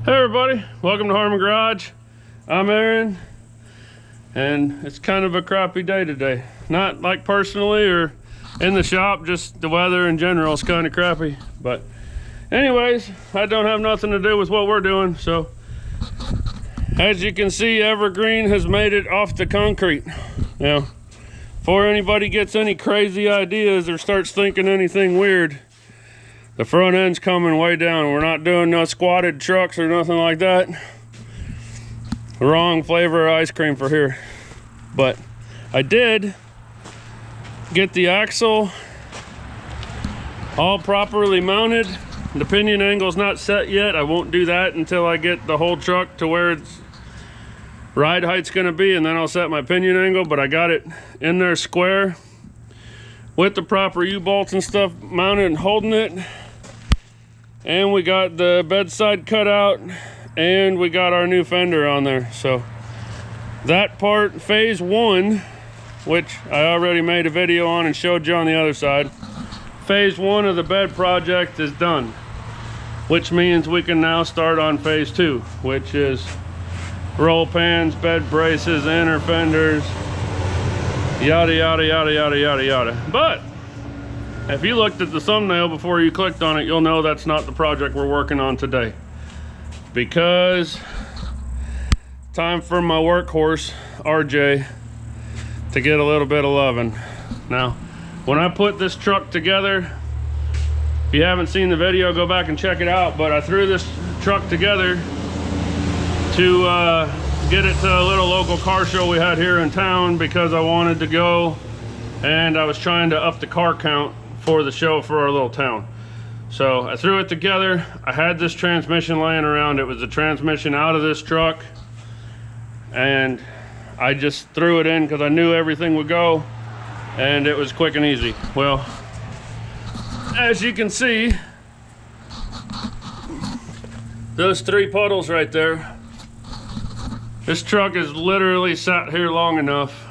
Hey everybody, welcome to Harmon Garage. I'm Aaron, and it's kind of a crappy day today. Not like personally or in the shop, just the weather in general is kind of crappy. But anyways, I don't have nothing to do with what we're doing. So as you can see, Evergreen has made it off the concrete. Now, before anybody gets any crazy ideas or starts thinking anything weird, the front end's coming way down. We're not doing no squatted trucks or nothing like that. Wrong flavor of ice cream for here. But I did get the axle all properly mounted. The pinion angle's not set yet. I won't do that until I get the whole truck to where its ride height's gonna be, and then I'll set my pinion angle. But I got it in there square with the proper U-bolts and stuff mounted and holding it. And we got the bedside cut out, and we got our new fender on there. So that part, phase one, which I already made a video on and showed you on the other side, phase one of the bed project is done, which means we can now start on phase two, which is roll pans, bed braces, inner fenders, yada yada yada yada yada yada. But if you looked at the thumbnail before you clicked on it, you'll know that's not the project we're working on today, because time for my workhorse RJ to get a little bit of loving. Now, when I put this truck together, if you haven't seen the video, go back and check it out. But I threw this truck together to get it to a little local car show we had here in town, because I wanted to go, and I was trying to up the car count for the show for our little town. So I threw it together. I had this transmission laying around. It was the transmission out of this truck, and I just threw it in because I knew everything would go, and it was quick and easy. Well, as you can see, those three puddles right there, this truck has literally sat here long enough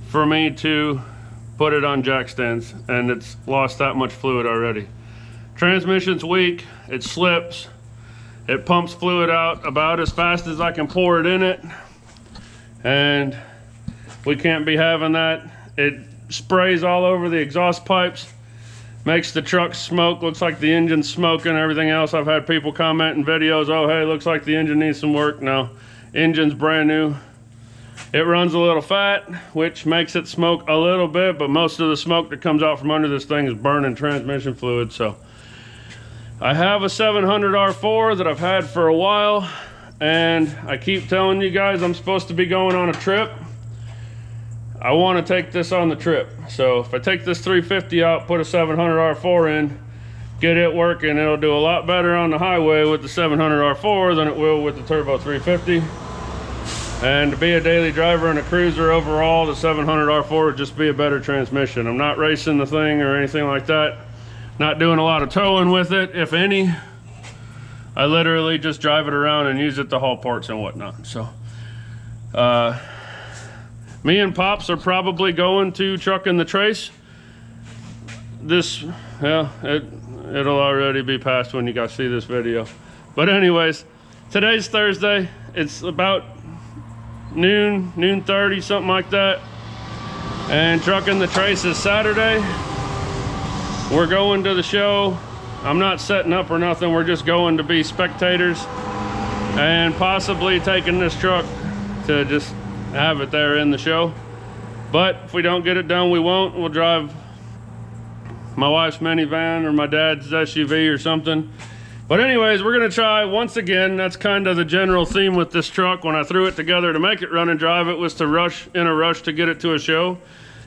for me to put it on jack stands, and it's lost that much fluid already. Transmission's weak, it slips, it pumps fluid out about as fast as I can pour it in it, and we can't be having that. It sprays all over the exhaust pipes, makes the truck smoke, looks like the engine's smoking, everything else. I've had people comment in videos, oh hey, looks like the engine needs some work. No, engine's brand new. It runs a little fat, which makes it smoke a little bit, but most of the smoke that comes out from under this thing is burning transmission fluid. So I have a 700 R4 that I've had for a while, and I keep telling you guys I'm supposed to be going on a trip. I want to take this on the trip. So if I take this 350 out, put a 700 R4 in, get it working, it'll do a lot better on the highway with the 700 R4 than it will with the turbo 350. And to be a daily driver and a cruiser overall, the 700 R4 would just be a better transmission. I'm not racing the thing or anything like that. Not doing a lot of towing with it, if any. I literally just drive it around and use it to haul parts and whatnot. So, me and Pops are probably going to Trucking the Trace. This, yeah, it'll already be past when you guys see this video. But anyways, today's Thursday. It's about noon 30, something like that, and Trucking the Trace is Saturday. We're going to the show. I'm not setting up or nothing, we're just going to be spectators and possibly taking this truck to just have it there in the show. But if we don't get it done, we won't. We'll drive my wife's minivan or my dad's SUV or something. But anyways, we're gonna try once again. That's kind of the general theme with this truck. When I threw it together to make it run and drive, it was to rush to get it to a show.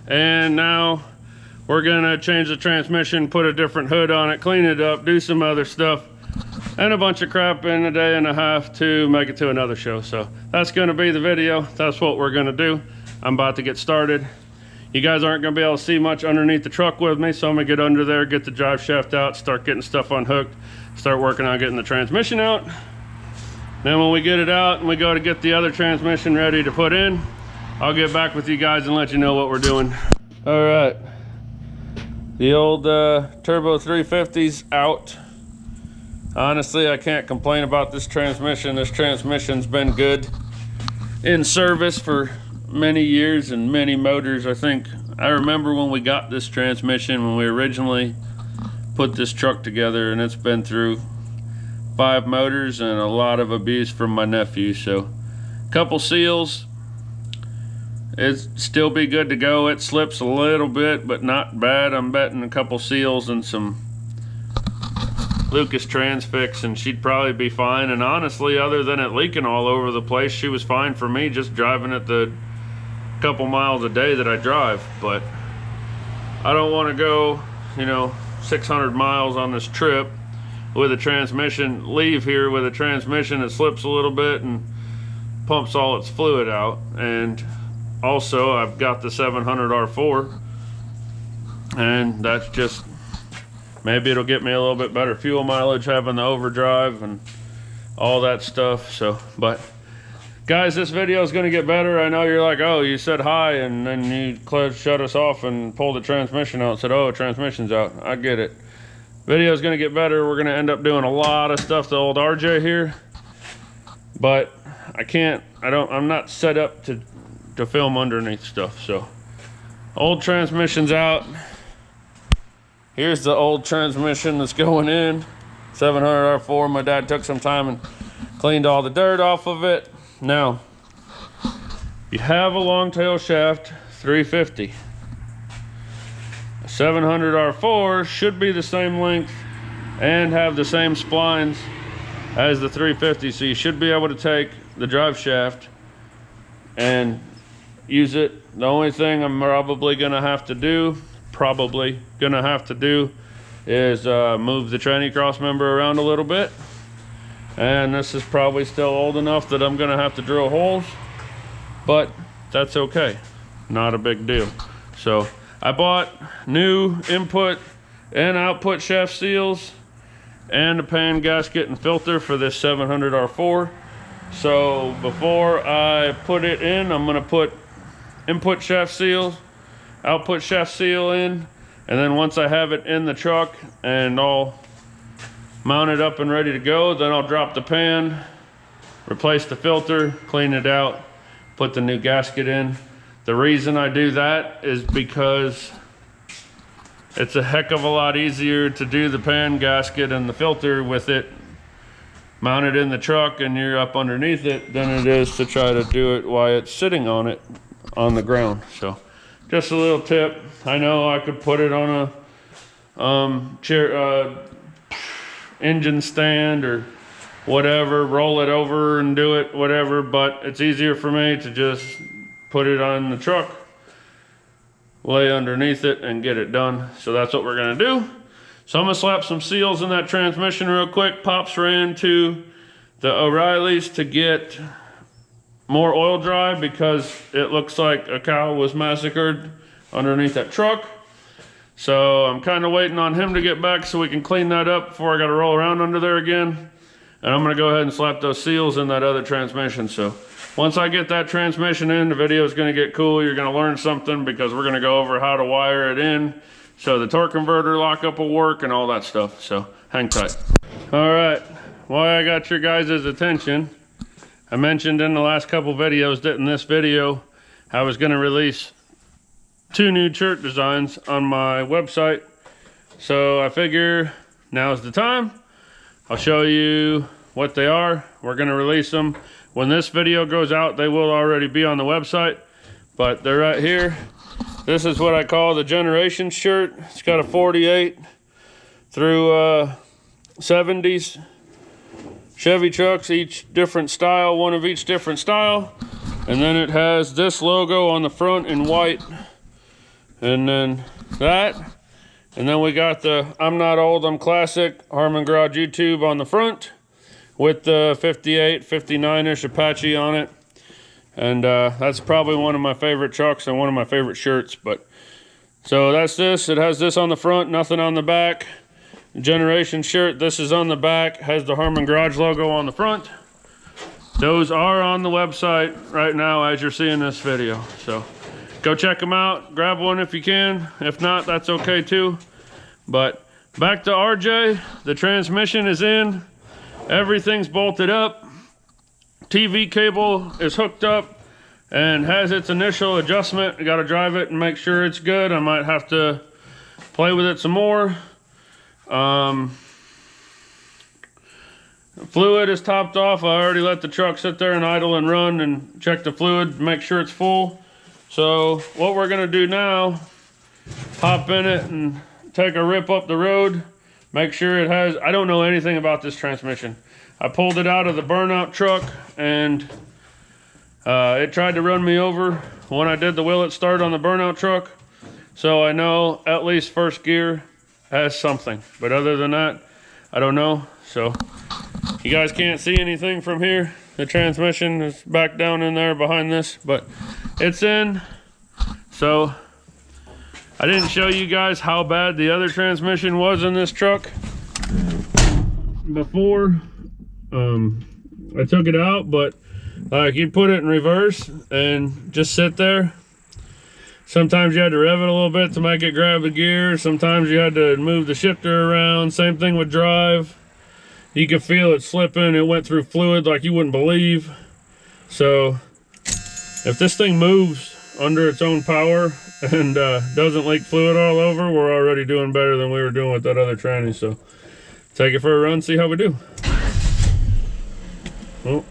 And now we're gonna change the transmission, put a different hood on it, clean it up, do some other stuff, and a bunch of crap in a day and a half to make it to another show. So that's gonna be the video. That's what we're gonna do. I'm about to get started. You guys aren't gonna be able to see much underneath the truck with me, so I'm gonna get under there, get the drive shaft out, start getting stuff unhooked, start working on getting the transmission out. Then when we get it out and we go to get the other transmission ready to put in, I'll get back with you guys and let you know what we're doing. All right, the old turbo 350's out. Honestly, I can't complain about this transmission. This transmission's been good in service for many years and many motors. I remember when we got this transmission, when we originally put this truck together, and it's been through 5 motors and a lot of abuse from my nephew. So a couple seals, it'd still be good to go. It slips a little bit, but not bad. I'm betting a couple seals and some Lucas transfix and she'd probably be fine. And honestly, other than it leaking all over the place, she was fine for me just driving it the couple miles a day that I drive. But I don't want to go, you know, 600 miles on this trip with a transmission, leave here with a transmission that slips a little bit and pumps all its fluid out. And also I've got the 700 R4, and that's just, maybe it'll get me a little bit better fuel mileage having the overdrive and all that stuff. So, but guys, this video is going to get better. I know you're like, oh, you said hi and then you shut us off and pulled the transmission out and said, oh, transmission's out. I get it. Video is going to get better. We're going to end up doing a lot of stuff to old RJ here, but I'm not set up to film underneath stuff. So old transmission's out. Here's the old transmission that's going in, 700 R4. My dad took some time and cleaned all the dirt off of it. Now, you have a long tail shaft 350. A 700 R4 should be the same length and have the same splines as the 350. So you should be able to take the drive shaft and use it. The only thing I'm probably gonna have to do is move the tranny cross member around a little bit. And this is probably still old enough that I'm gonna have to drill holes, but that's okay, not a big deal. So I bought new input and output shaft seals and a pan gasket and filter for this 700 R4. So before I put it in, I'm gonna put input shaft seals, output shaft seal in, and then once I have it in the truck and all mounted up and ready to go, then I'll drop the pan, replace the filter, clean it out, put the new gasket in. The reason I do that is because it's a heck of a lot easier to do the pan gasket and the filter with it mounted in the truck and you're up underneath it than it is to try to do it while it's sitting on it on the ground. So just a little tip. I know I could put it on a engine stand or whatever, roll it over and do it, whatever, but it's easier for me to just put it on the truck, lay underneath it and get it done. So that's what we're gonna do. So I'm gonna slap some seals in that transmission real quick. Pops ran to the O'Reilly's to get more oil dry because it looks like a cow was massacred underneath that truck. So I'm kind of waiting on him to get back so we can clean that up before I got to roll around under there again. And I'm going to go ahead and slap those seals in that other transmission. So once I get that transmission in, the video is going to get cool. You're going to learn something because we're going to go over how to wire it in so the torque converter lockup will work and all that stuff. So hang tight. All right, why I got your guys' attention, I mentioned in the last couple videos that in this video I was going to release 2 new shirt designs on my website. So I figure now's the time. I'll show you what they are. We're going to release them. When this video goes out, they will already be on the website, but they're right here. This is what I call the generation shirt. It's got a 48 through 70s Chevy trucks, each different style, one of each different style. And then it has this logo on the front in white. And then that. And then we got the I'm Not Old, I'm Classic Harman Garage YouTube on the front with the 58, 59-ish Apache on it. And that's probably one of my favorite trucks and one of my favorite shirts. But so that's this. It has this on the front, nothing on the back. Generation shirt, this is on the back, has the Harman Garage logo on the front. Those are on the website right now as you're seeing this video. So go check them out, grab one if you can. If not, that's okay too. But Back to RJ, the transmission is in, everything's bolted up, TV cable is hooked up and has its initial adjustment. You gotta drive it and make sure it's good. I might have to play with it some more. Fluid is topped off. I already let the truck sit there and idle and run and check the fluid, make sure it's full. So what we're gonna do now, hop in it and take a rip up the road, make sure it has, I don't know anything about this transmission. I pulled it out of the burnout truck and it tried to run me over when I did the will it start on the burnout truck. So I know at least first gear has something, but other than that, I don't know. So you guys can't see anything from here. The transmission is back down in there behind this, but it's in. So I didn't show you guys how bad the other transmission was in this truck before I took it out, but like you'd put it in reverse and just sit there. Sometimes you had to rev it a little bit to make it grab the gear. Sometimes you had to move the shifter around. Same thing with drive. You could feel it slipping. It went through fluid like you wouldn't believe. So if this thing moves under its own power and doesn't leak fluid all over, we're already doing better than we were doing with that other tranny. So take it for a run, see how we do. Oh.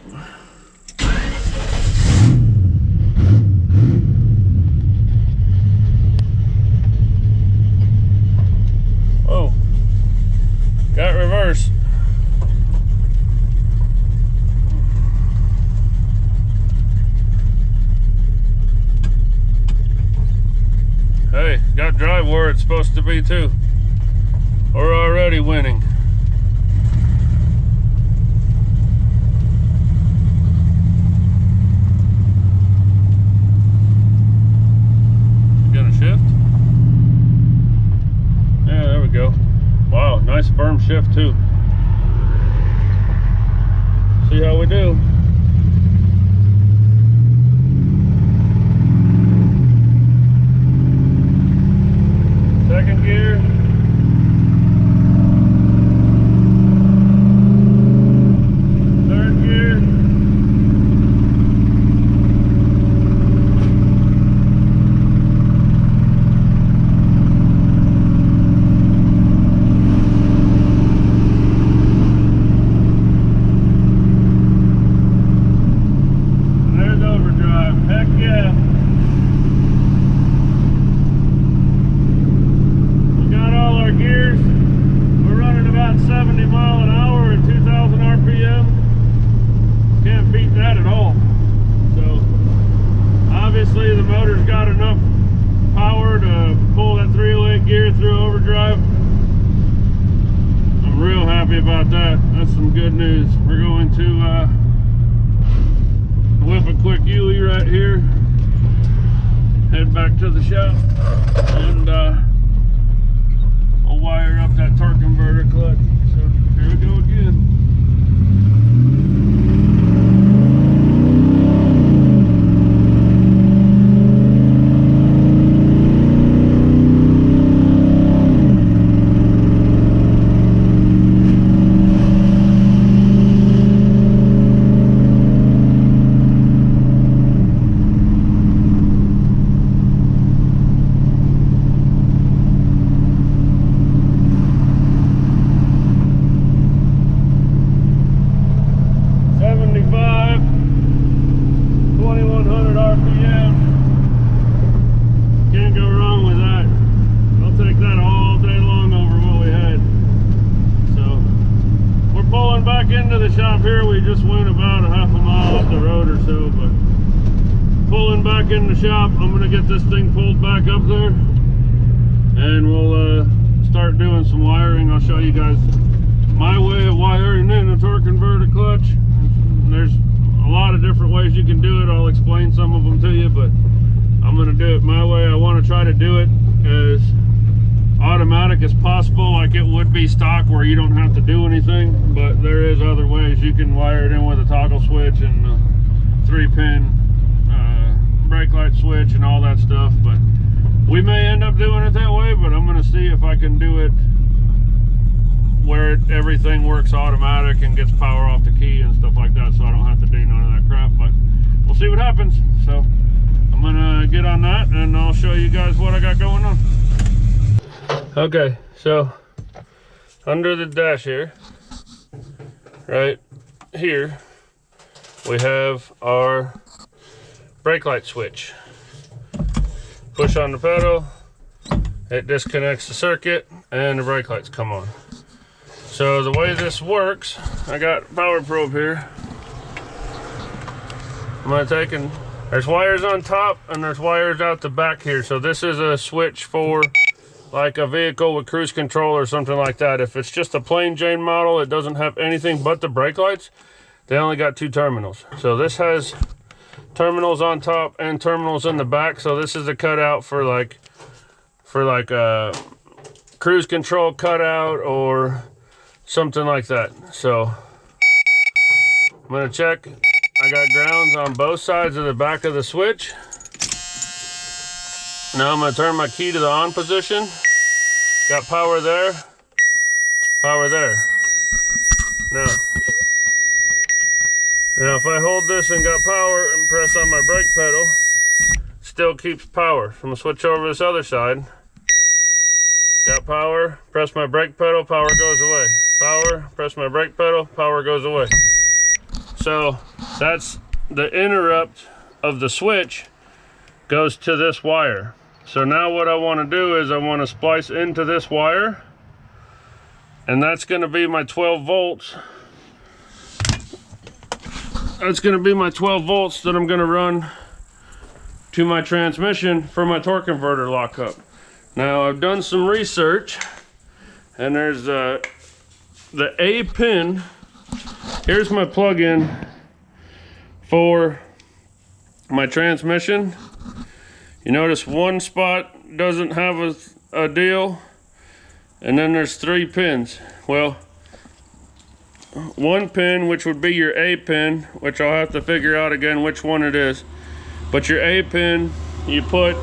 Oh, got reverse. Hey, got drive where it's supposed to be too. We're already winning. Gonna shift? Yeah, there we go. Wow, nice firm shift too. See how we do. Second gear. Third gear. And there's overdrive. Heck yeah. Gears. We're running about 70 mile an hour at 2,000 RPM. Can't beat that at all. So obviously the motor's got enough power to pull that 308 gear through overdrive. I'm real happy about that. That's some good news. We're going to whip a quick U-ey right here, head back to the shop, and wire up that torque converter clutch. So here we go again. Into the shop here, we just went about a half a mile up the road or so, but pulling back in the shop, I'm gonna get this thing pulled back up there and we'll start doing some wiring. I'll show you guys my way of wiring in a torque converter clutch. There's a lot of different ways you can do it. I'll explain some of them to you, but I'm gonna do it my way. I want to try to do it as automatic as possible, like it would be stock where you don't have to do anything, but there is other ways. You can wire it in with a toggle switch and a 3-pin brake light switch and all that stuff, but we may end up doing it that way, but I'm going to see if I can do it where everything works automatic and gets power off the key and stuff like that, so I don't have to do none of that crap. But we'll see what happens. So I'm gonna get on that and I'll show you guys what I got going on. Okay, so under the dash here, right here, we have our brake light switch. Push on the pedal, it disconnects the circuit, and the brake lights come on. So the way this works, I got a power probe here. I'm gonna take and there's wires on top and there's wires out the back here. So this is a switch for like a vehicle with cruise control or something like that. If it's just a plain Jane model, it doesn't have anything but the brake lights, they only got 2 terminals. So this has terminals on top and terminals in the back. So this is a cutout for like a cruise control cutout or something like that. So I'm gonna check. I got grounds on both sides of the back of the switch. Now I'm gonna turn my key to the on position. Got power there, power there. Now if I hold this and got power and press on my brake pedal, still keeps power. So I'm gonna switch over to this other side. Got power, press my brake pedal, power goes away. Power, press my brake pedal, power goes away. So that's the interrupt of the switch goes to this wire. So now what I want to do is I want to splice into this wire, and that's going to be my 12 volts. That's going to be my 12 volts that I'm going to run to my transmission for my torque converter lockup. Now I've done some research, and there's the A pin. Here's my plug-in for my transmission. You notice one spot doesn't have a deal, and then there's 3 pins. Well, one pin, which would be your A pin, which I'll have to figure out again which one it is, but your A pin, you put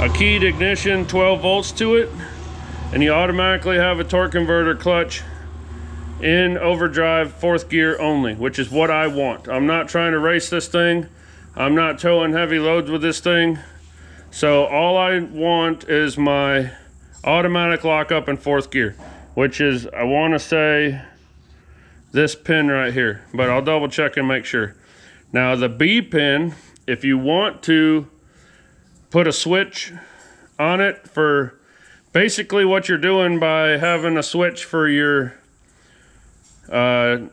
a keyed ignition 12 volts to it, and you automatically have a torque converter clutch in overdrive 4th gear only, which is what I want. I'm not trying to race this thing. I'm not towing heavy loads with this thing. So all I want is my automatic lockup in 4th gear, which is, I want to say, this pin right here, but I'll double check and make sure. Now the B pin, if you want to put a switch on it for basically what you're doing by having a switch for your a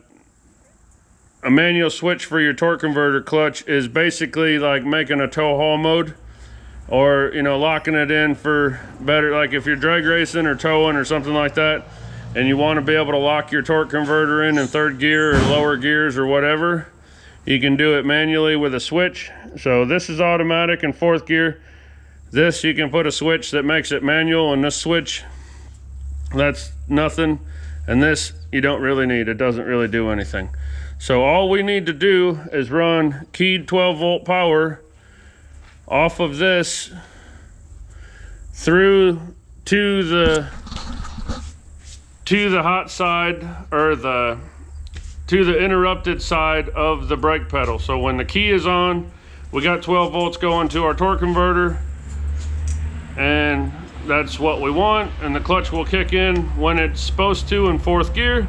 manual switch for your torque converter clutch is basically like making a tow haul mode, or locking it in for better, like if you're drag racing or towing or something like that, and you want to be able to lock your torque converter in 3rd gear or lower gears or whatever, you can do it manually with a switch. So this is automatic in 4th gear. This, you can put a switch that makes it manual, and this switch, that's nothing. And this, you don't really need. It doesn't really do anything. So all we need to do is run keyed 12 volt power off of this through to the hot side, or to the interrupted side of the brake pedal. So when the key is on, we got 12 volts going to our torque converter, and that's what we want, and the clutch will kick in when it's supposed to in 4th gear.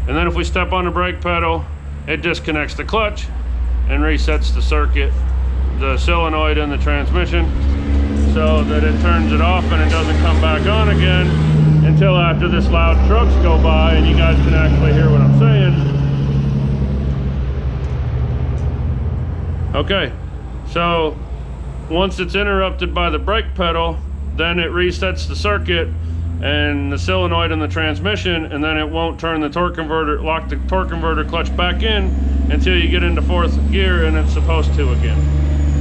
And then if we step on the brake pedal, it disconnects the clutch and resets the circuit, the solenoid in the transmission, so that it turns it off and it doesn't come back on again until after this loud trucks go by and you guys can actually hear what I'm saying. Okay, so once it's interrupted by the brake pedal, then it resets the circuit and the solenoid in the transmission, and then it won't turn the torque converter, lock the torque converter clutch back in until you get into 4th gear and it's supposed to again.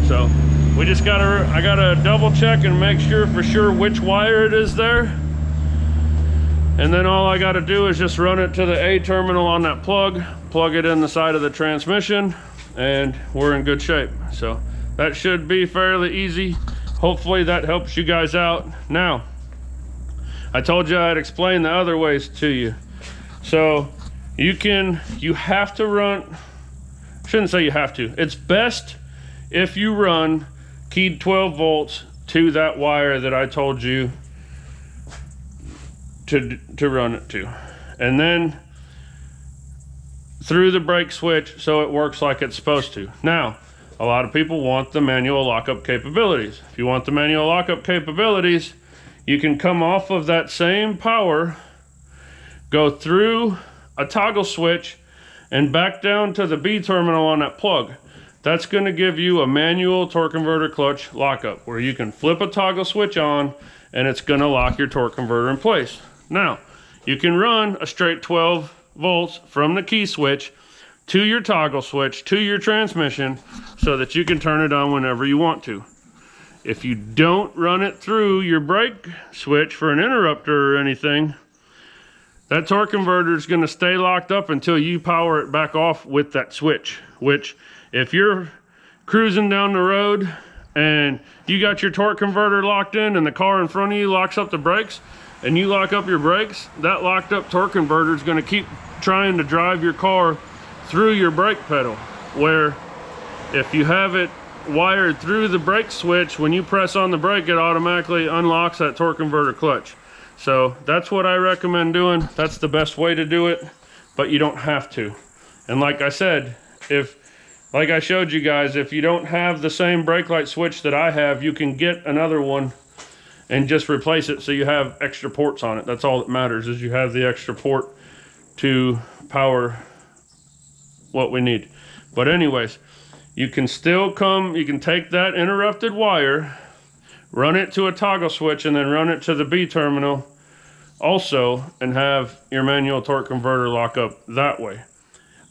So we just I gotta double check and make sure for sure which wire it is there, and then all I gotta do is just run it to the A terminal on that plug it in the side of the transmission, and we're in good shape. So that should be fairly easy. Hopefully that helps you guys out. Now, I told you I'd explain the other ways to you. So you have to run, shouldn't say you have to, it's best if you run keyed 12 volts to that wire that I told you to run it to, and then through the brake switch so it works like it's supposed to. Now, a lot of people want the manual lockup capabilities. If you want the manual lockup capabilities, you can come off of that same power, go through a toggle switch, and back down to the B terminal on that plug. That's going to give you a manual torque converter clutch lockup, where you can flip a toggle switch on and it's going to lock your torque converter in place. Now, you can run a straight 12 volts from the key switch to your toggle switch to your transmission so that you can turn it on whenever you want to. If you don't run it through your brake switch for an interrupter or anything, that torque converter is going to stay locked up until you power it back off with that switch. Which, if you're cruising down the road and you got your torque converter locked in and the car in front of you locks up the brakes and you lock up your brakes, that locked up torque converter is going to keep trying to drive your car through your brake pedal. Where if you have it wired through the brake switch, when you press on the brake, it automatically unlocks that torque converter clutch. So that's what I recommend doing. That's the best way to do it, but you don't have to. And like I said, like I showed you guys, if you don't have the same brake light switch that I have, you can get another one and just replace it so you have extra ports on it. That's all that matters, is you have the extra port to power what we need. But anyways, you can still you can take that interrupted wire, run it to a toggle switch, and then run it to the B terminal also, and have your manual torque converter lock up that way.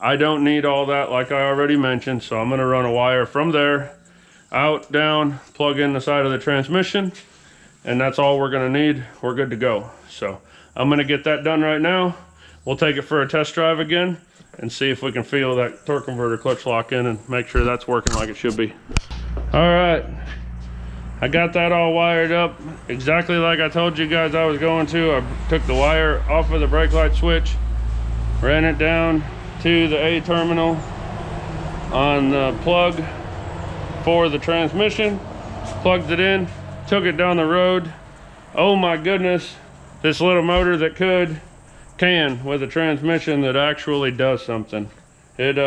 I don't need all that, like I already mentioned, so I'm going to run a wire from there out, down, plug in the side of the transmission, and that's all we're going to need. We're good to go. So I'm going to get that done right now. We'll take it for a test drive again and see if we can feel that torque converter clutch lock in and make sure that's working like it should be. All right, I got that all wired up exactly like I told you guys I was going to. I took the wire off of the brake light switch, ran it down to the A terminal on the plug for the transmission, plugged it in, took it down the road. Oh my goodness, this little motor that can with a transmission that actually does something. It's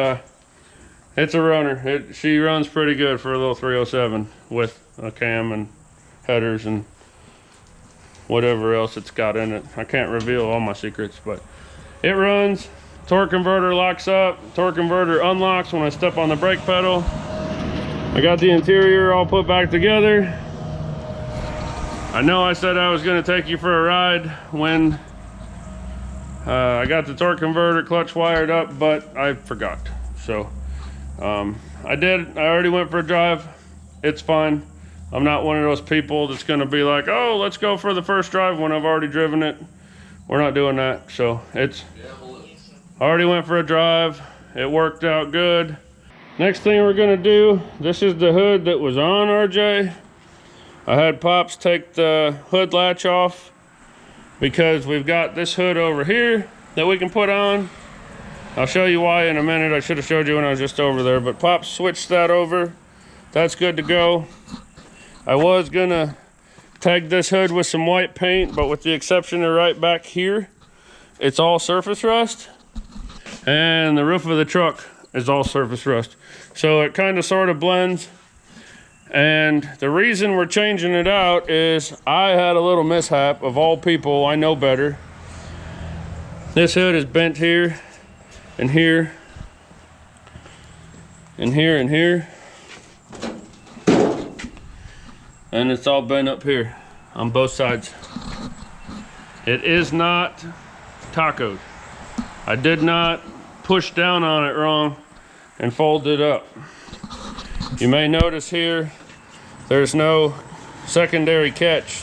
a runner. She runs pretty good for a little 307 with a cam and headers and whatever else it's got in it. I can't reveal all my secrets, but it runs. Torque converter locks up, torque converter unlocks when I step on the brake pedal. I got the interior all put back together. I know I said I was going to take you for a ride when I got the torque converter clutch wired up, but I forgot. So I did. I already went for a drive. It's fine. I'm not one of those people that's going to be like, oh, let's go for the first drive when I've already driven it. We're not doing that. So I already went for a drive. It worked out good. Next thing we're going to do, this is the hood that was on RJ. I had Pops take the hood latch off because we've got this hood over here that we can put on. I'll show you why in a minute. I should have showed you when I was just over there, but Pops switched that over. That's good to go. I was gonna tag this hood with some white paint, but with the exception of right back here, it's all surface rust, and the roof of the truck is all surface rust. So it kind of sort of blends. And the reason we're changing it out is I had a little mishap. Of all people, I know better. This hood is bent here and here and here and here, and it's all bent up here on both sides. It is not tacoed. I did not push down on it wrong and fold it up. You may notice here there's no secondary catch.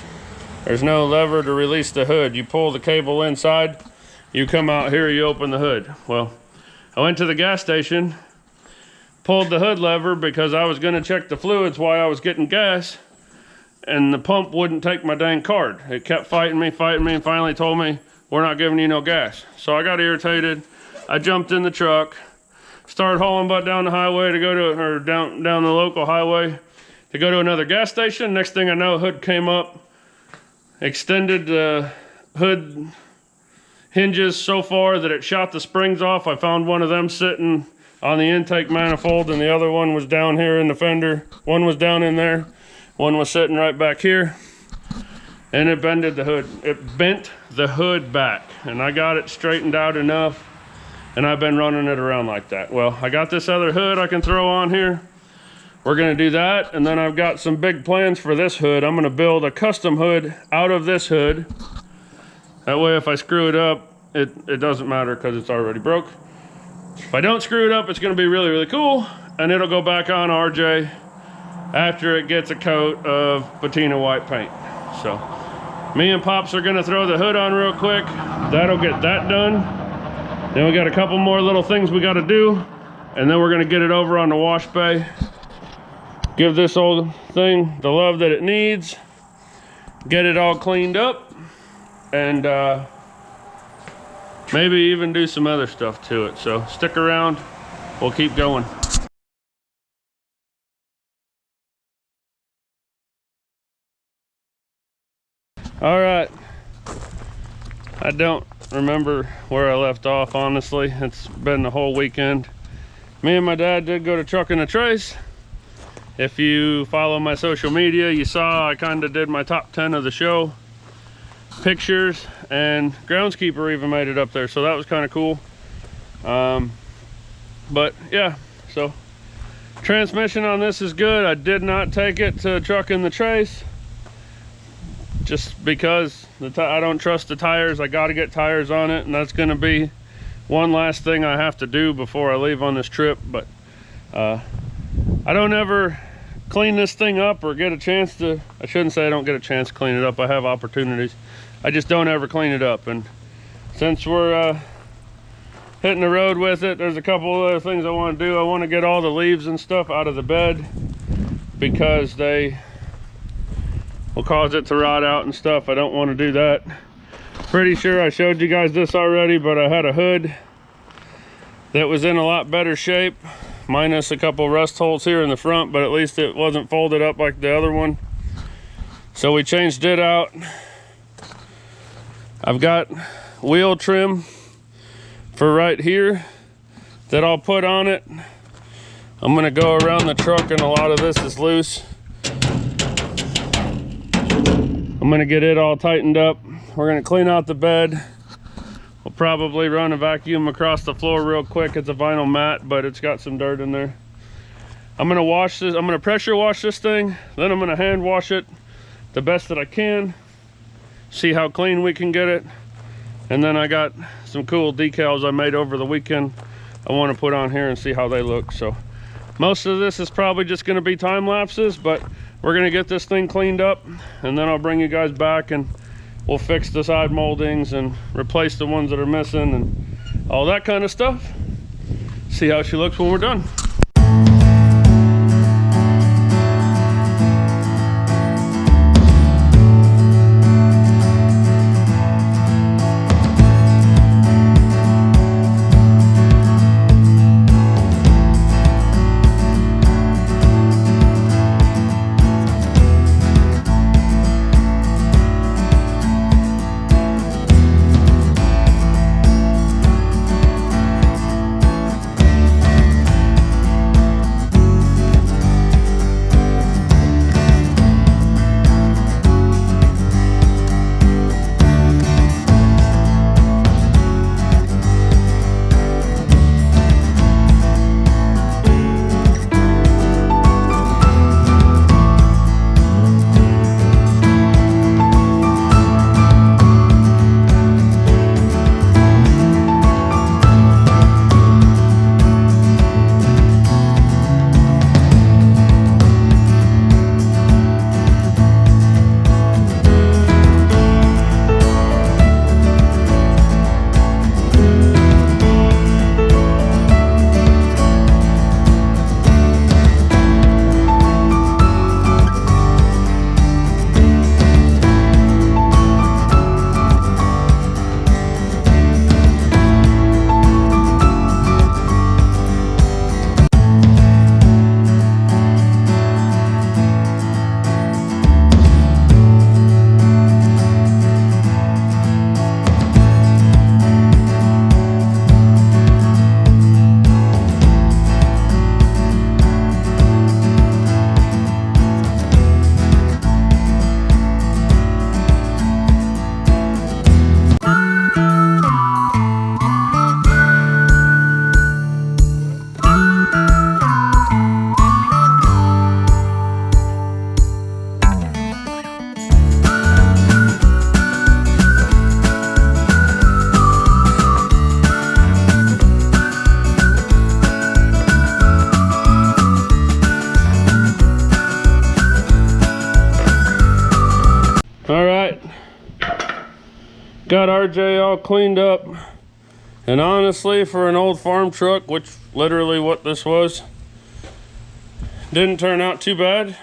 There's no lever to release the hood. You pull the cable inside, you come out here, you open the hood. Well, I went to the gas station, pulled the hood lever because I was going to check the fluids while I was getting gas, and the pump wouldn't take my dang card. It kept fighting me, and finally told me, we're not giving you no gas. So I got irritated. I jumped in the truck, started hauling butt down the highway to go to, or down the local highway to go to another gas station. Next thing I know, hood came up, extended the hood hinges so far that it shot the springs off. I found one of them sitting on the intake manifold, and the other one was down here in the fender. One was down in there, one was sitting right back here, and it bended the hood. It bent the hood back, and I got it straightened out enough, and I've been running it around like that. Well, I got this other hood I can throw on here. We're gonna do that, and then I've got some big plans for this hood. I'm gonna build a custom hood out of this hood. That way, if I screw it up, it doesn't matter because it's already broke. If I don't screw it up, it's gonna be really, really cool, and it'll go back on RJ after it gets a coat of patina white paint. So, me and Pops are gonna throw the hood on real quick. That'll get that done. Then we got a couple more little things we gotta do, and then we're gonna get it over on the wash bay. Give this old thing the love that it needs. Get it all cleaned up, and maybe even do some other stuff to it. So stick around, we'll keep going. All right, I don't remember where I left off, honestly. It's been the whole weekend. Me and my dad did go to Trucking the Trace. If you follow my social media, you saw I kind of did my top 10 of the show pictures, and groundskeeper even made it up there, so that was kind of cool. But yeah, so transmission on this is good. I did not take it to Trucking the Trace just because I don't trust the tires. I got to get tires on it, and that's going to be one last thing I have to do before I leave on this trip. But I don't ever clean this thing up or get a chance to, I shouldn't say I don't get a chance to clean it up. I have opportunities. I just don't ever clean it up. And since we're hitting the road with it, there's a couple other things I want to do. I want to get all the leaves and stuff out of the bed because they will cause it to rot out and stuff. I don't want to do that. Pretty sure I showed you guys this already, but I had a hood that was in a lot better shape, minus a couple rust holes here in the front, but at least it wasn't folded up like the other one. So we changed it out. I've got wheel trim for right here that I'll put on it. I'm gonna go around the truck, and a lot of this is loose. I'm gonna get it all tightened up. We're gonna clean out the bed. We'll probably run a vacuum across the floor real quick. It's a vinyl mat, but it's got some dirt in there. I'm gonna wash this. I'm gonna pressure wash this thing. Then I'm gonna hand wash it the best that I can. See how clean we can get it. And then I got some cool decals I made over the weekend I want to put on here and see how they look. So most of this is probably just going to be time lapses, but we're going to get this thing cleaned up, and then I'll bring you guys back and we'll fix the side moldings and replace the ones that are missing and all that kind of stuff. See how she looks when we're done. Got RJ all cleaned up. And honestly, for an old farm truck, which literally what this was, didn't turn out too bad.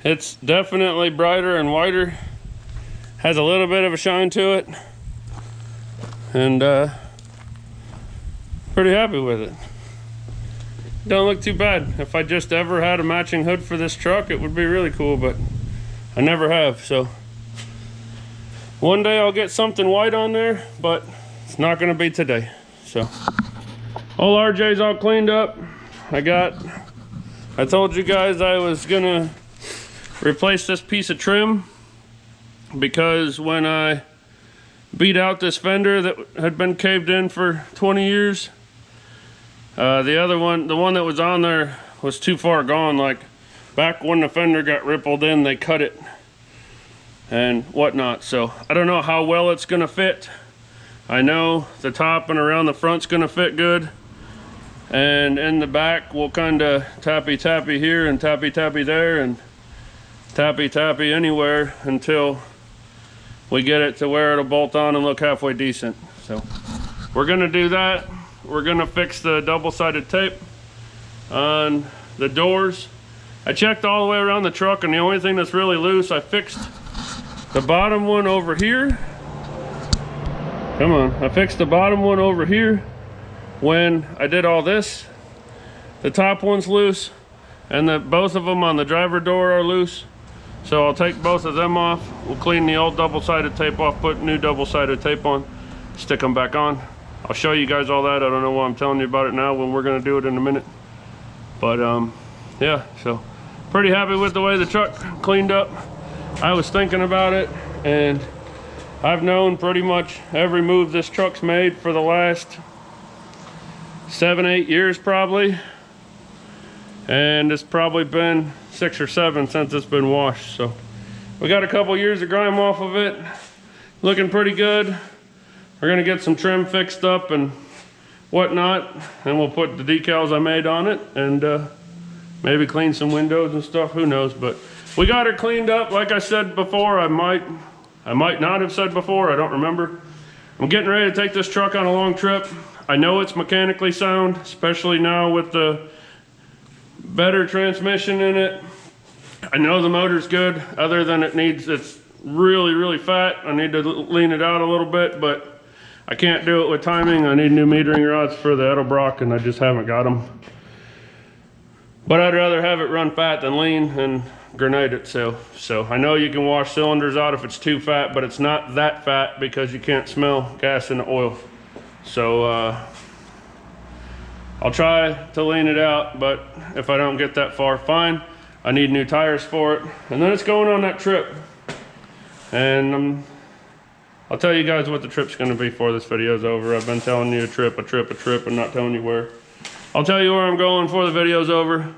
It's definitely brighter and whiter. Has a little bit of a shine to it. And pretty happy with it. Don't look too bad. If I just ever had a matching hood for this truck, it would be really cool, but I never have. So one day I'll get something white on there, but it's not gonna be today. So old RJ's all cleaned up. I told you guys I was gonna replace this piece of trim because when I beat out this fender that had been caved in for 20 years, the one that was on there was too far gone. Like back when the fender got rippled in, they cut it and whatnot. So I don't know how well it's gonna fit. I know the top and around the front's gonna fit good, and in the back we'll kind of tappy tappy here and tappy tappy there and tappy tappy anywhere until we get it to where it'll bolt on and look halfway decent. So we're gonna do that. We're gonna fix the double-sided tape on the doors. I checked all the way around the truck, and the only thing that's really loose, I fixed the bottom one over here. Come on, I fixed the bottom one over here when I did all this. The top one's loose, and both of them on the driver door are loose. So I'll take both of them off. We'll clean the old double-sided tape off, put new double-sided tape on, stick them back on. I'll show you guys all that. I don't know why I'm telling you about it now when we're gonna do it in a minute. But yeah, so pretty happy with the way the truck cleaned up. I was thinking about it, and I've known pretty much every move this truck's made for the last 7-8 years probably. And it's probably been 6 or 7 since it's been washed. So we got a couple years of grime off of it. Looking pretty good. We're gonna get some trim fixed up and whatnot, and we'll put the decals I made on it and maybe clean some windows and stuff, who knows. But we got her cleaned up. Like I said before, I might not have said before, I don't remember. I'm getting ready to take this truck on a long trip. I know it's mechanically sound, especially now with the better transmission in it. I know the motor's good, other than it's really, really fat. I need to lean it out a little bit, but I can't do it with timing. I need new metering rods for the Edelbrock, and I just haven't got them. But I'd rather have it run fat than lean and grenade it. So I know you can wash cylinders out if it's too fat, but it's not that fat because you can't smell gas in the oil. So I'll try to lean it out, but if I don't get that far, fine. I need new tires for it, and then it's going on that trip. And I'll tell you guys what the trip's gonna be before this video's over. I've been telling you a trip, and not telling you where. I'll tell you where I'm going before the video's over.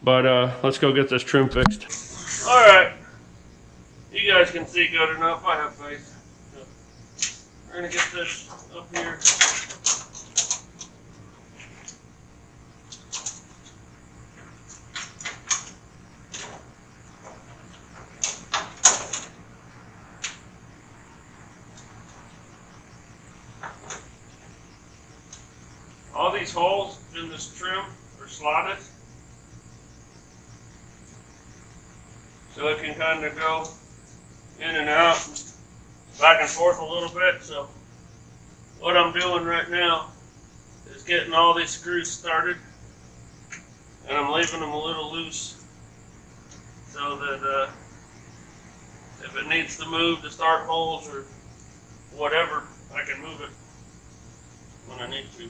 But let's go get this trim fixed. All right, you guys can see good enough. I have faith. So we're gonna get this up here. All these holes in this trim are slotted, so it can kind of go in and out, back and forth a little bit. So what I'm doing right now is getting all these screws started, and I'm leaving them a little loose so that if it needs to move to start holes or whatever, I can move it when I need to.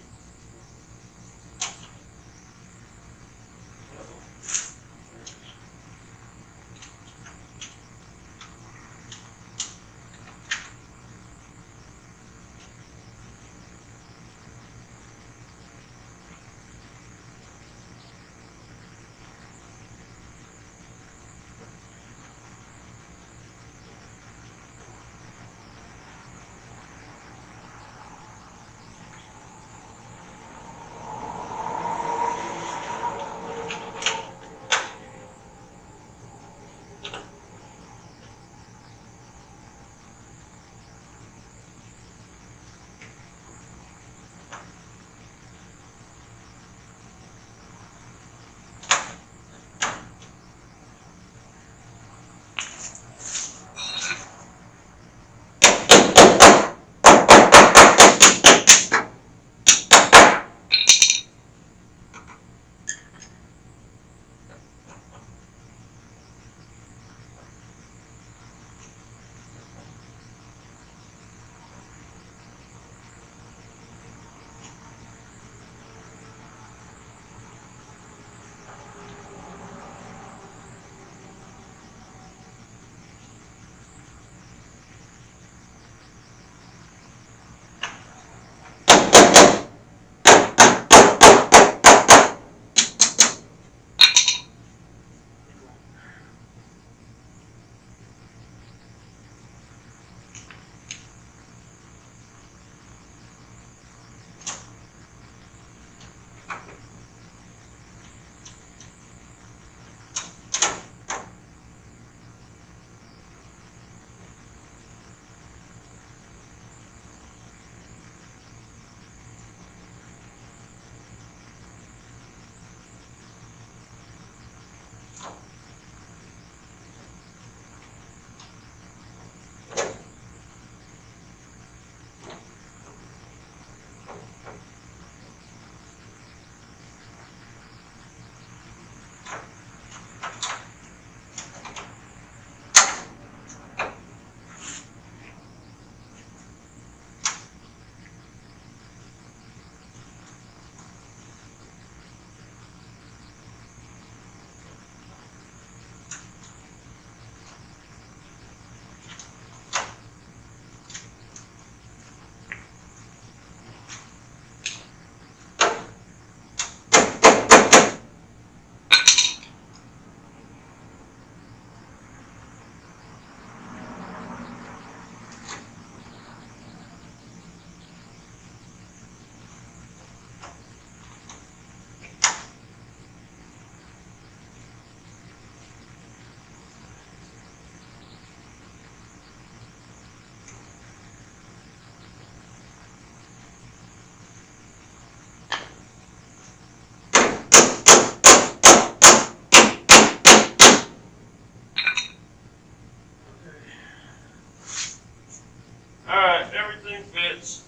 everything fits.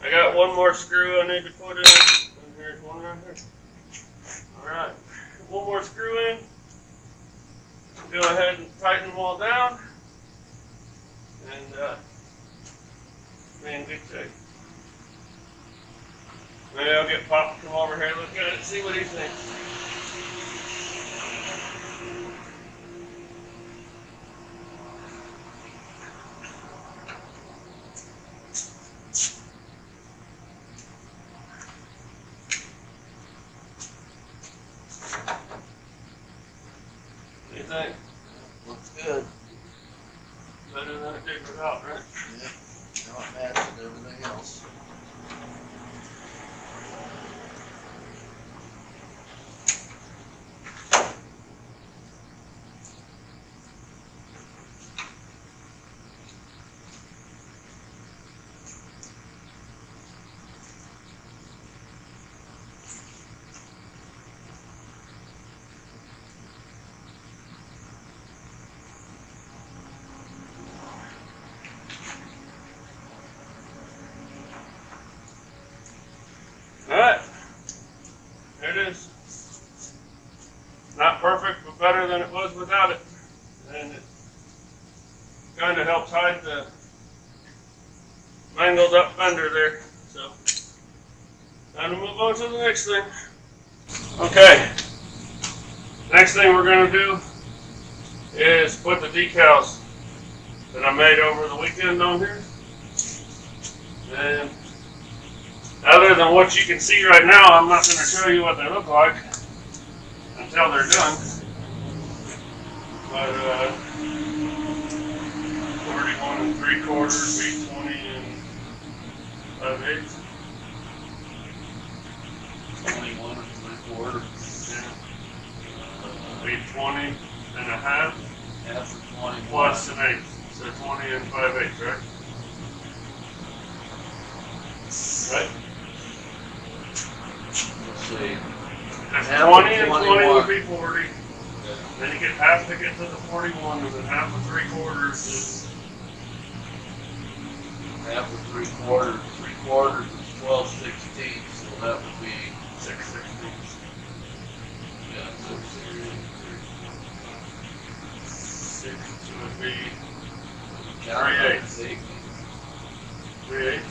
I got one more screw I need to put in. And here's one right here. Alright, one more screw in. Go ahead and tighten them all down. And be in good shape. Maybe I'll get Pop to come over here, look at it, see what he thinks. What do you think? Looks good. Better than it did without, right? Yeah. Now it matches everything else. Alright, there it is. Not perfect, but better than it was without it. And it kind of helps hide the mangled up fender there. So, time to move on to the next thing. Okay, next thing we're going to do is put the decals that I made over the weekend on here. And other than what you can see right now, I'm not going to show you what they look like until they're done. But 41 3/4, 820 and 5/8. 21 3/4. Yeah. 820 and a half. Half of 20 Plus an eighth. So 20 and 5/8, right? Right? Let's see. That's Half 20 of and 20 21. would be 40. Okay. Then you get half to get to the 41, and then half of 3/4 is Half of 3/4. 3/4 is 12/16, so that would be 6/16. yeah, 6 would be count 3/8. 3/8.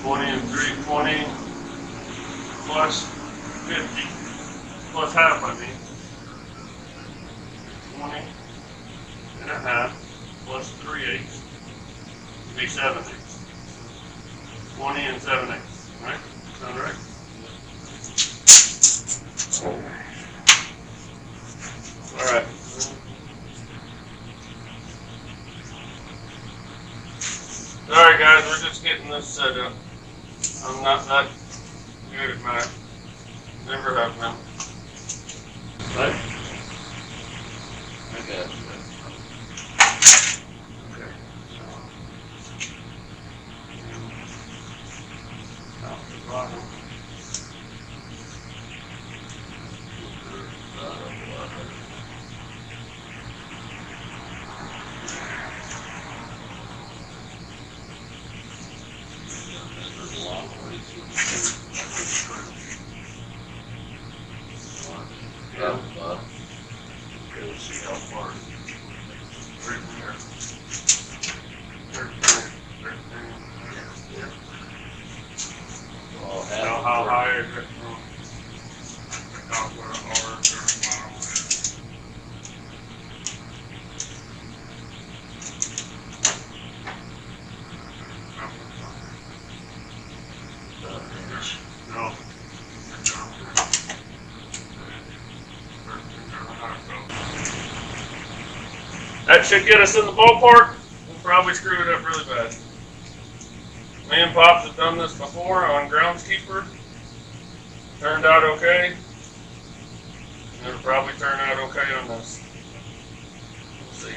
20 and 3/20 plus 50 plus half, I mean. 20 and a half plus 3/8 would be 7/8. 20 and 7/8, right? Sound right? All right. Alright guys, we're just getting this set up. I'm not that good at math. Never have been. Right? I got you. Okay. Out the bottom. Yeah, Okay, let's see how far. Right there. Yeah. well, Now how high is it from top where our bottom is? No. That should get us in the ballpark. We'll probably screw it up really bad. Me and Pops have done this before on groundskeeper. Turned out okay. And it'll probably turn out okay on this. We'll see.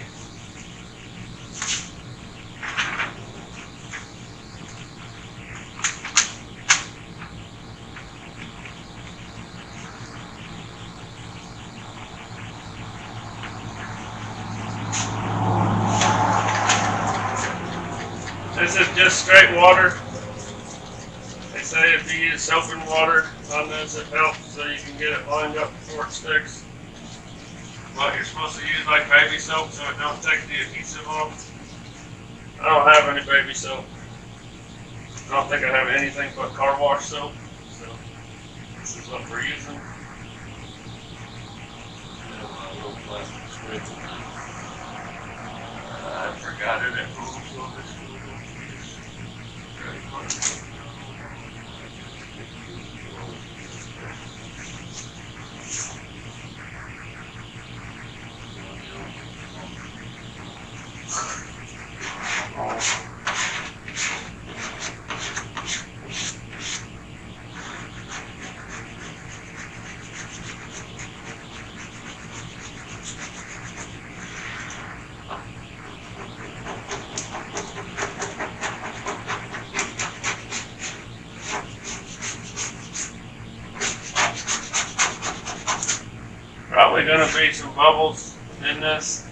This is just straight water. They say if you use soap and water on this, it helps so you can get it lined up before it sticks. But you're supposed to use like baby soap so it don't take the adhesive off. I don't have any baby soap. I don't think I have anything but car wash soap. So this is what we're using. I forgot it at home, so this probably going to be some bubbles in this.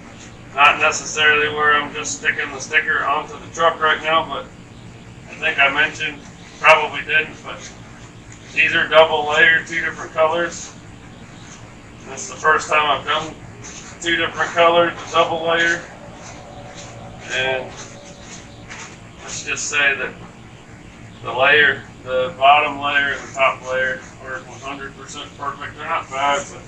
Not necessarily where I'm just sticking the sticker onto the truck right now, but I think I mentioned, probably didn't, but these are double layered, 2 different colors. This is the first time I've done 2 different colors, double layer. And let's just say that the bottom layer and the top layer are 100% perfect. They're not bad, but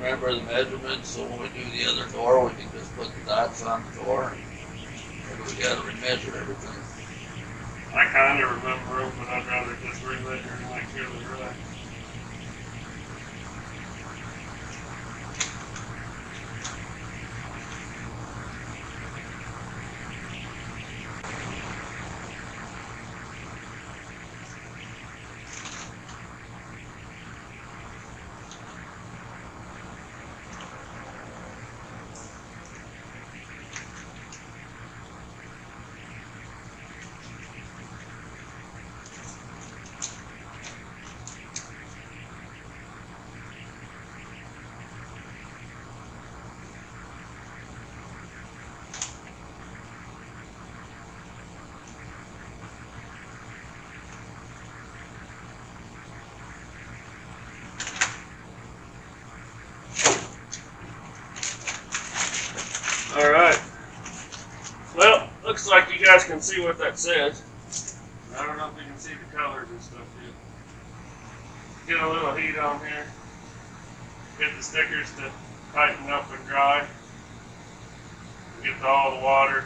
remember the measurements, so when we do the other door, we can just put the dots on the door. Or we gotta remeasure everything. I kind of remember them, but I'd rather just remeasure and make sure they're right. Alright. Well, looks like you guys can see what that says. I don't know if you can see the colors and stuff yet. Get a little heat on here. Get the stickers to tighten up and dry. Get all the water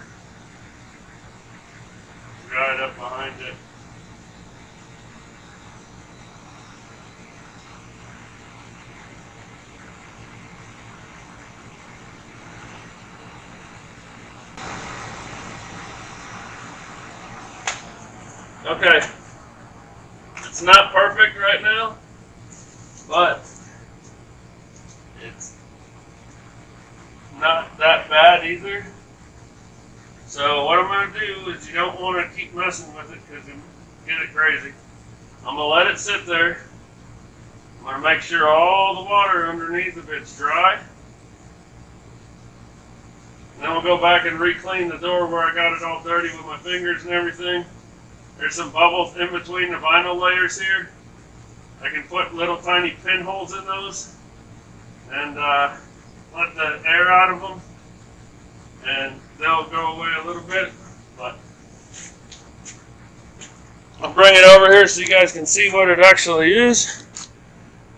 dried up behind it. Okay, it's not perfect right now, but it's not that bad either. So what I'm going to do is, you don't want to keep messing with it because you get it crazy. I'm going to let it sit there. I'm going to make sure all the water underneath of it's dry. And then we'll go back and re-clean the door where I got it all dirty with my fingers and everything. There's some bubbles in between the vinyl layers here. I can put little tiny pinholes in those and let the air out of them, and they'll go away a little bit. But I'll bring it over here so you guys can see what it actually is.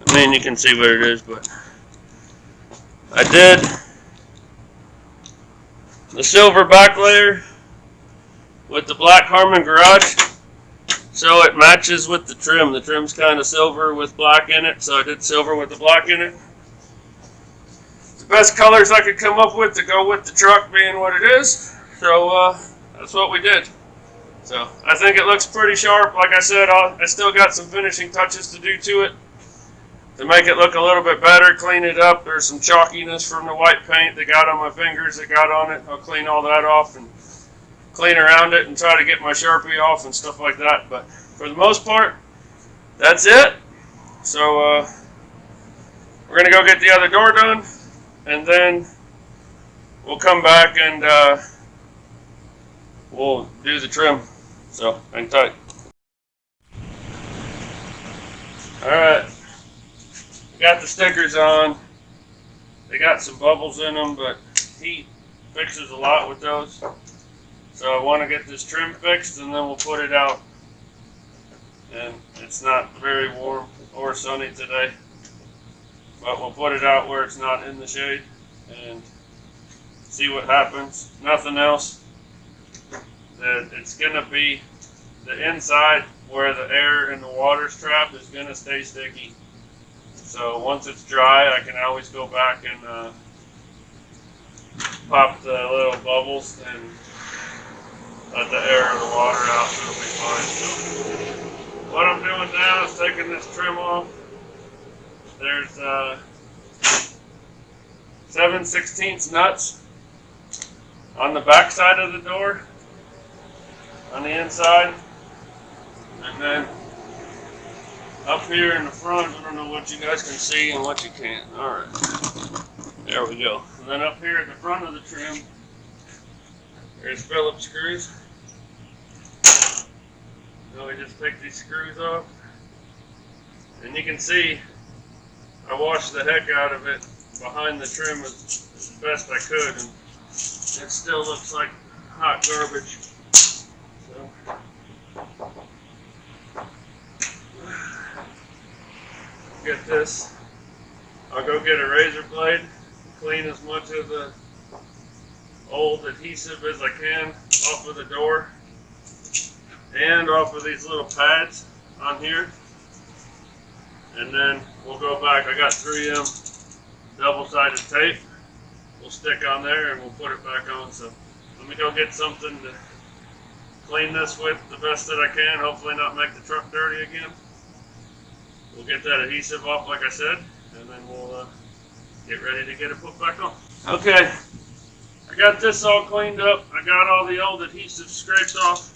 I mean, you can see what it is, but I did the silver back layer with the black Harman garage, so it matches with the trim. The trim's kind of silver with black in it, so I did silver with the black in it. The best colors I could come up with to go with the truck being what it is, so that's what we did. So I think it looks pretty sharp. Like I said, I still got some finishing touches to do to it to make it look a little bit better, clean it up. There's some chalkiness from the white paint that got on my fingers that got on it. I'll clean all that off and clean around it and try to get my Sharpie off and stuff like that. But for the most part, that's it. So we're going to go get the other door done, and then we'll come back and we'll do the trim. So hang tight. Alright, got the stickers on. They got some bubbles in them, but heat fixes a lot with those. So I want to get this trim fixed, and then we'll put it out. And it's not very warm or sunny today, but we'll put it out where it's not in the shade and see what happens. Nothing else. It's going to be the inside where the air and the water's trapped is going to stay sticky. So once it's dry, I can always go back and pop the little bubbles and let the air and the water out, so it'll be fine. So what I'm doing now is taking this trim off. There's 7/16 nuts on the back side of the door, on the inside, and then up here in the front, I don't know what you guys can see and what you can't. Alright, there we go. And then up here at the front of the trim, there's Phillips screws. So we just take these screws off, and you can see I washed the heck out of it behind the trim as best I could, and it still looks like hot garbage. So get this. I'll go get a razor blade, clean as much of the old adhesive as I can off of the door and off of these little pads on here, and then we'll go back. I got 3M double-sided tape we'll stick on there, and we'll put it back on. So let me go get something to clean this with the best that I can, hopefully not make the truck dirty again. We'll get that adhesive off like I said, and then we'll get ready to get it put back on. Okay, I got this all cleaned up. I got all the old adhesive scraped off.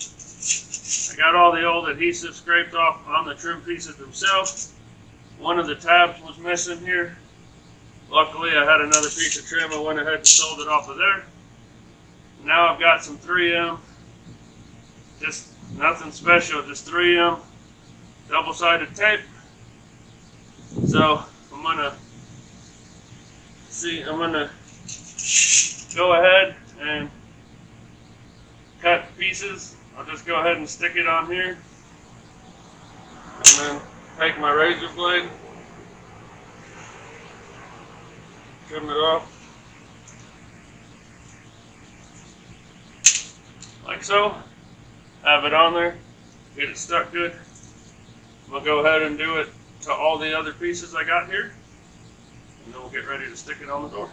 I got all the old adhesive scraped off on the trim pieces themselves. One of the tabs was missing here. Luckily, I had another piece of trim. I went ahead and sold it off of there. Now I've got some 3M, just nothing special, just 3M double-sided tape. So I'm gonna go ahead and cut pieces. I'll just go ahead and stick it on here, and then take my razor blade, trim it off like so, have it on there, get it stuck good. I'm gonna go ahead and do it to all the other pieces I got here, and then we'll get ready to stick it on the door.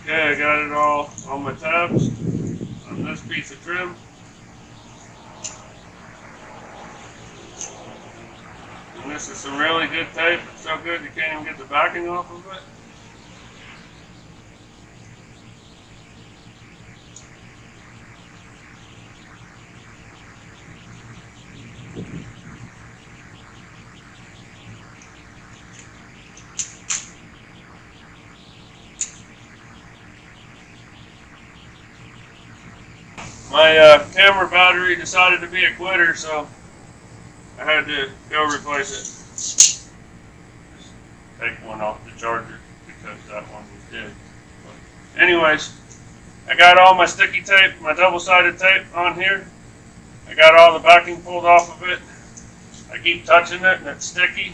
Okay, I got it all on my tabs on this piece of trim. And this is some really good tape. It's so good you can't even get the backing off of it. My camera battery decided to be a quitter, so I had to go replace it. Just take one off the charger because that one was dead. But anyways, I got all my sticky tape, my double-sided tape on here. I got all the backing pulled off of it. I keep touching it and it's sticky.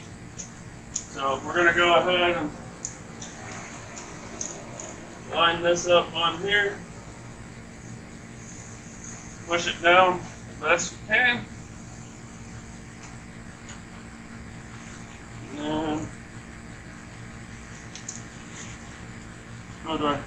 So we're going to go ahead and line this up on here. Push it down as best we can. And then go to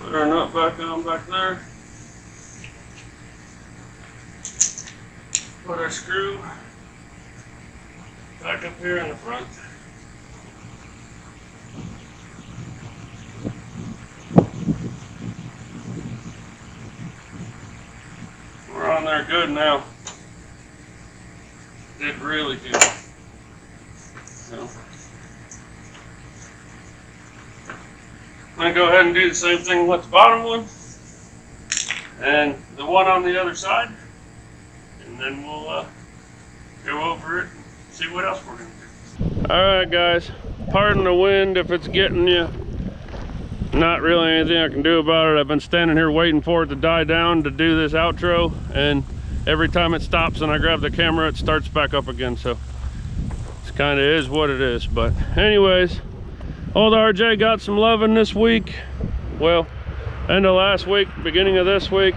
put our nut back on back there. Put our screw back up here in the front. We're on there good now. Did really good. So I'm going to go ahead and do the same thing with the bottom one and the one on the other side, and then we'll go over it and see what else we're going to do. Alright guys, pardon the wind if it's getting you. Not really anything I can do about it. I've been standing here waiting for it to die down to do this outro, and every time it stops and I grab the camera it starts back up again, so it kind of is what it is. But anyways, old RJ got some loving this week. Well, end of last week, beginning of this week.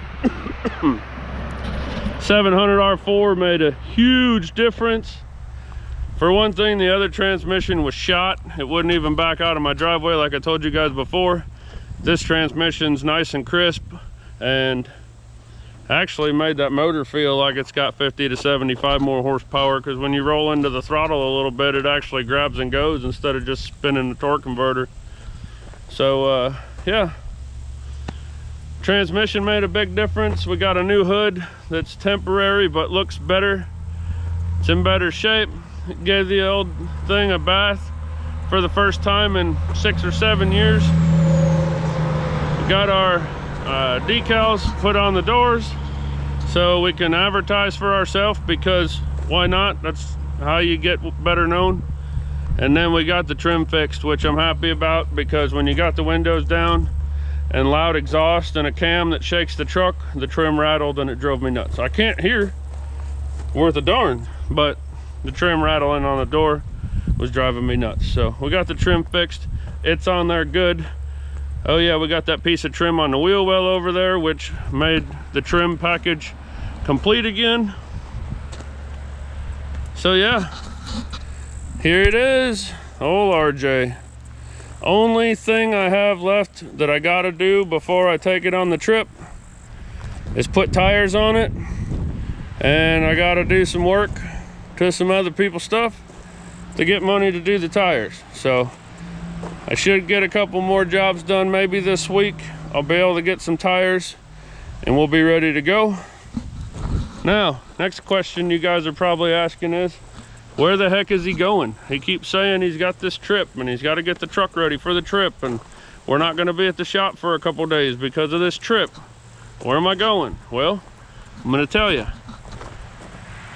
700 R4 made a huge difference. For one thing, the other transmission was shot. It wouldn't even back out of my driveway like I told you guys before. This transmission's nice and crisp and actually made that motor feel like it's got 50 to 75 more horsepower, because when you roll into the throttle a little bit it actually grabs and goes instead of just spinning the torque converter. So yeah, transmission made a big difference. We got a new hood that's temporary but looks better. It's in better shape. It gave the old thing a bath for the first time in 6 or 7 years. We got our decals put on the doors so we can advertise for ourselves, because why not? That's how you get better known. And then we got the trim fixed, which I'm happy about, because when you got the windows down and loud exhaust and a cam that shakes the truck, the trim rattled and it drove me nuts. I can't hear worth a darn, but the trim rattling on the door was driving me nuts. So we got the trim fixed. It's on there good. Oh yeah, we got that piece of trim on the wheel well over there, which made the trim package complete again. So yeah, here it is, old RJ. Only thing I have left that I gotta do before I take it on the trip is put tires on it, and I gotta do some work to some other people's stuff to get money to do the tires. So I should get a couple more jobs done maybe this week. I'll be able to get some tires and we'll be ready to go. Now, next question you guys are probably asking is, where the heck is he going? He keeps saying he's got this trip and he's got to get the truck ready for the trip, and we're not going to be at the shop for a couple days because of this trip. Where am I going? Well, I'm going to tell you.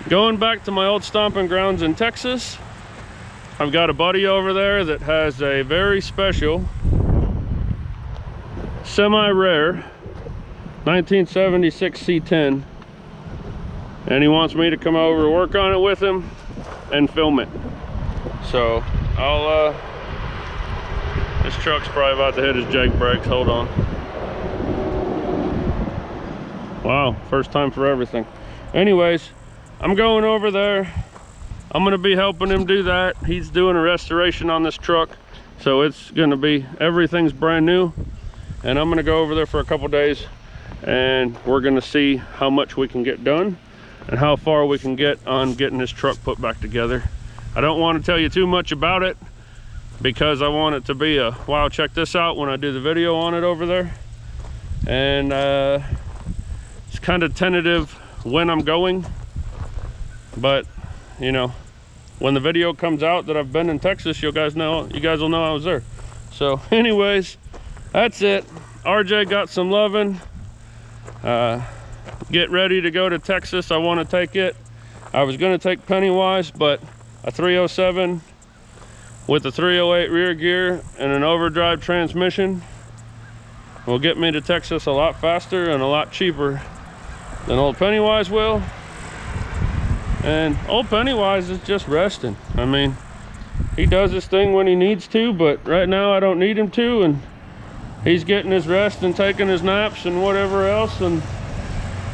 Going back to my old stomping grounds in Texas. I've got a buddy over there that has a very special, semi-rare 1976 C10, and he wants me to come over, work on it with him and film it. So I'll this truck's probably about to hit his Jake brakes. Hold on. Wow, first time for everything. Anyways, I'm going over there I'm gonna be helping him do that. He's doing a restoration on this truck, so it's gonna be, everything's brand new. And I'm gonna go over there for a couple days and we're gonna see how much we can get done and how far we can get on getting this truck put back together. I don't want to tell you too much about it because I want it to be a, wow, check this out when I do the video on it over there. And it's kind of tentative when I'm going, but you know, when the video comes out that I've been in Texas, you guys will know I was there. So anyways, that's it. RJ got some loving. Get ready to go to Texas. I want to take it. I was going to take Pennywise, but a 307 with a 308 rear gear and an overdrive transmission will get me to Texas a lot faster and a lot cheaper than old Pennywise will. And old Pennywise is just resting. I mean, he does his thing when he needs to, but right now I don't need him to, and he's getting his rest and taking his naps and whatever else. And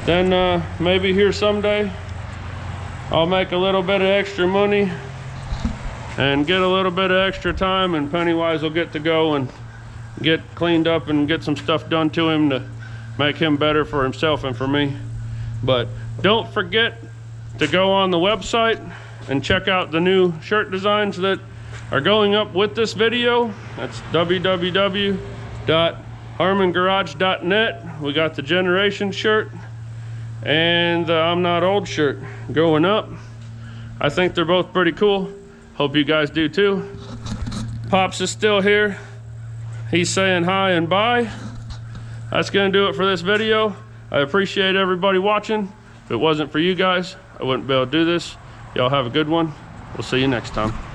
then maybe here someday I'll make a little bit of extra money and get a little bit of extra time, and Pennywise will get to go and get cleaned up and get some stuff done to him to make him better for himself and for me. But don't forget to go on the website and check out the new shirt designs that are going up with this video. That's www.harmongarage.net. We got the Generation shirt and the I'm Not Old shirt going up. I think they're both pretty cool. Hope you guys do too. Pops is still here. He's saying hi and bye. That's gonna do it for this video. I appreciate everybody watching. If it wasn't for you guys, I wouldn't be able to do this. Y'all have a good one. We'll see you next time.